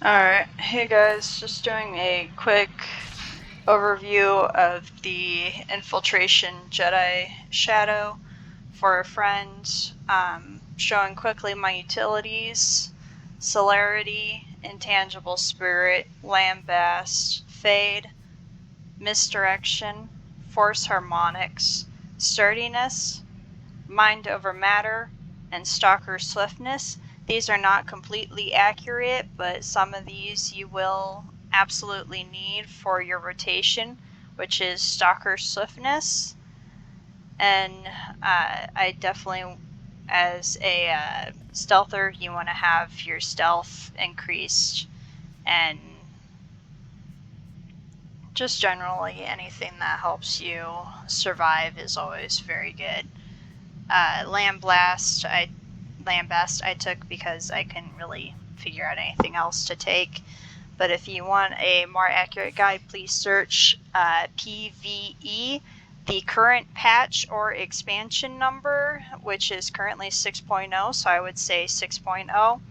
Alright, hey guys, just doing a quick overview of the Infiltration Shadow for a friend, showing quickly my utilities, Celerity, Intangible Spirit, Lambast, Fade, Misdirection, Force Harmonics, Sturdiness, Mind over Matter, and Stalker Swiftness. These are not completely accurate, but some of these you will absolutely need for your rotation, which is Stalker Swiftness. And I definitely, as a stealther, you want to have your stealth increased, and just generally anything that helps you survive is always very good. Lambast I took because I couldn't really figure out anything else to take. But if you want a more accurate guide, please search PVE, the current patch or expansion number, which is currently 6.0, so I would say 6.0.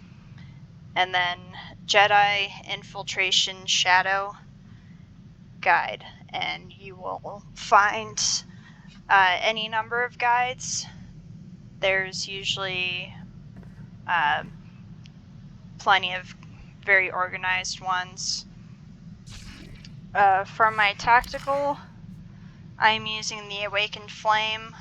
And then Jedi Infiltration Shadow guide, and you will find any number of guides. There's usually plenty of very organized ones. For my tactical, I'm using the Awakened Flame.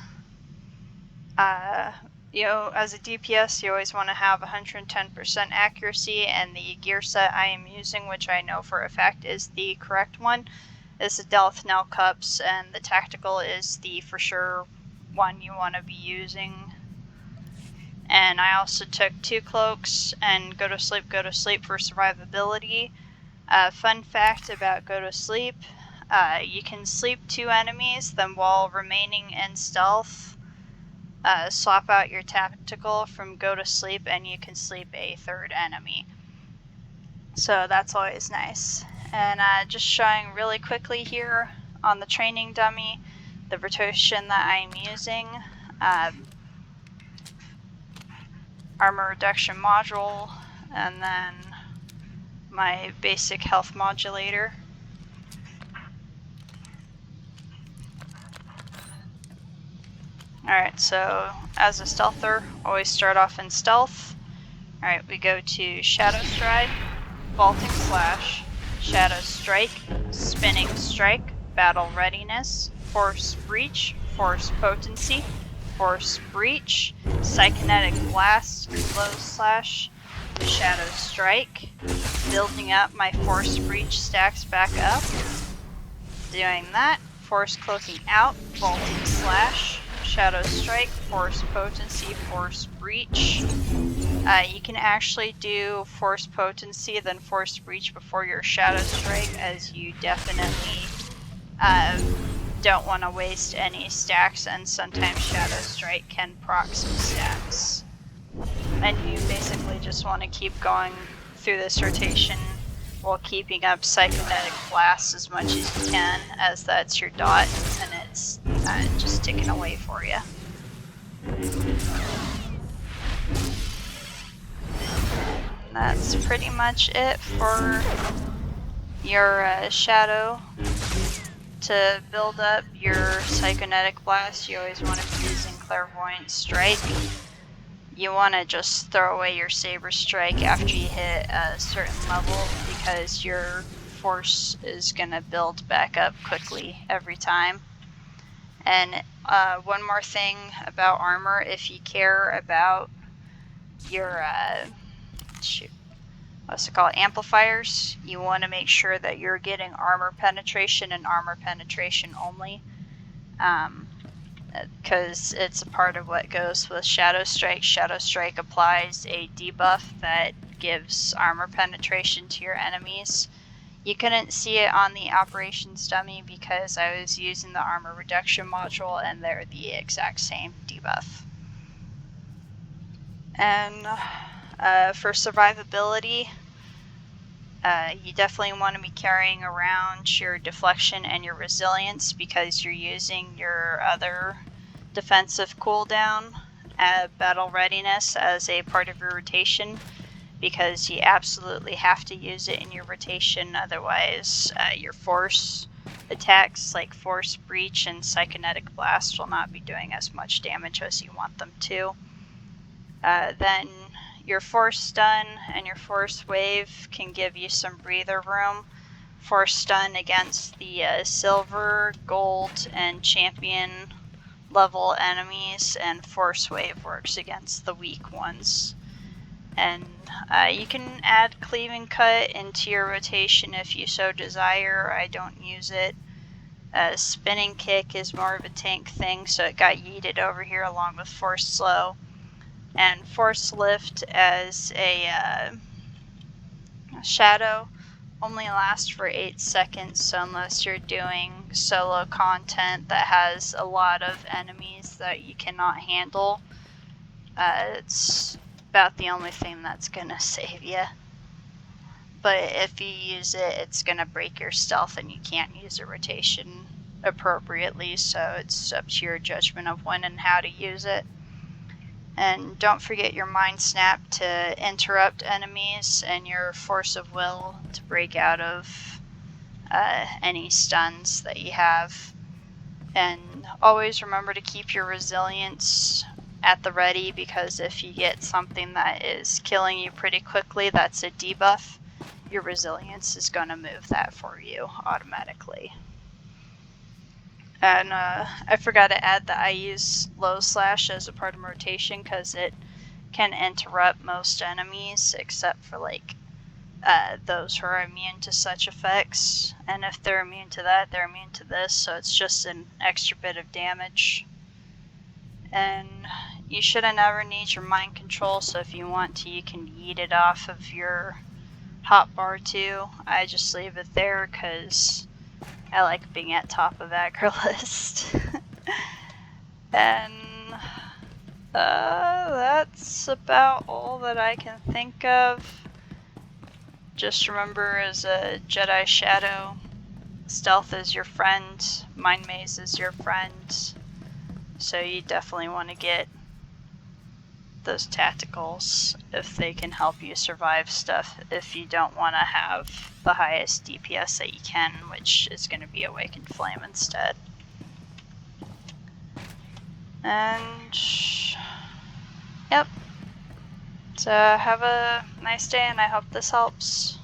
As a DPS, you always want to have 110% accuracy, and the gear set I am using, which I know for a fact is the correct one, is the Delth Nell Cups, and the tactical is the for sure one you want to be using. And I also took 2 cloaks and Go to Sleep for survivability. Fun fact about Go to Sleep, you can sleep 2 enemies, then while remaining in stealth, swap out your tactical from Go to Sleep and you can sleep a 3rd enemy. So that's always nice. And just showing really quickly here on the training dummy, the rotation that I'm using. Armor reduction module, and then my basic health modulator. Alright, so as a stealther, always start off in stealth. Alright, we go to Shadow Stride, Vaulting Slash, Shadow Strike, Spinning Strike, Battle Readiness, Force Breach, Force Potency, Force Breach, Psychonetic Blast, Slow Slash, Shadow Strike, building up my Force Breach stacks back up, doing that, Force Cloaking out, Vaulting Slash, Shadow Strike, Force Potency, Force Breach. You can actually do Force Potency then Force Breach before your Shadow Strike, as you definitely don't want to waste any stacks, and sometimes Shadow Strike can proc some stacks. And you basically just want to keep going through this rotation while keeping up Psychonetic Blast as much as you can, as that's your dot and it's just ticking away for you. And that's pretty much it for your Shadow. To build up your Psychonetic Blast, you always want to be using Clairvoyant Strike. You want to just throw away your Saber Strike after you hit a certain level, because your force is going to build back up quickly every time. And one more thing about armor, if you care about your amplifiers, you want to make sure that you're getting armor penetration and armor penetration only, because it's a part of what goes with Shadow Strike. Shadow Strike applies a debuff that gives armor penetration to your enemies. You couldn't see it on the operations dummy because I was using the armor reduction module, and they're the exact same debuff. And for survivability, you definitely want to be carrying around your deflection and your resilience, because you're using your other defensive cooldown, Battle Readiness, as a part of your rotation. because you absolutely have to use it in your rotation, otherwise your force attacks like Force Breach and Psychonetic Blast will not be doing as much damage as you want them to. Then your Force Stun and your Force Wave can give you some breather room. Force Stun against the Silver, Gold, and Champion level enemies, and Force Wave works against the weak ones. And you can add Cleaving Cut into your rotation if you so desire. I don't use it. Spinning Kick is more of a tank thing, so it got yeeted over here along with Force Slow. And Force Lift as a shadow only lasts for 8 seconds, so unless you're doing solo content that has a lot of enemies that you cannot handle, it's about the only thing that's gonna save you. But if you use it, it's gonna break your stealth and you can't use a rotation appropriately, so it's up to your judgment of when and how to use it. And don't forget your Mind Snap to interrupt enemies and your Force of Will to break out of any stuns that you have. And always remember to keep your resilience at the ready, because if you get something that is killing you pretty quickly that's a debuff, your resilience is going to move that for you automatically. And I forgot to add that I use Low Slash as a part of my rotation because it can interrupt most enemies except for like those who are immune to such effects. And if they're immune to that, they're immune to this, so it's just an extra bit of damage. And you shouldn't ever need your mind control, so if you want to, you can yeet it off of your hotbar too. I just leave it there because I like being at top of aggro list. And that's about all that I can think of. Just remember, as a Jedi Shadow, stealth is your friend, Mind Maze is your friend, so you definitely want to get those tacticals if they can help you survive stuff if you don't want to have the highest DPS that you can, which is going to be Awakened Flame instead. And yep, so have a nice day and I hope this helps.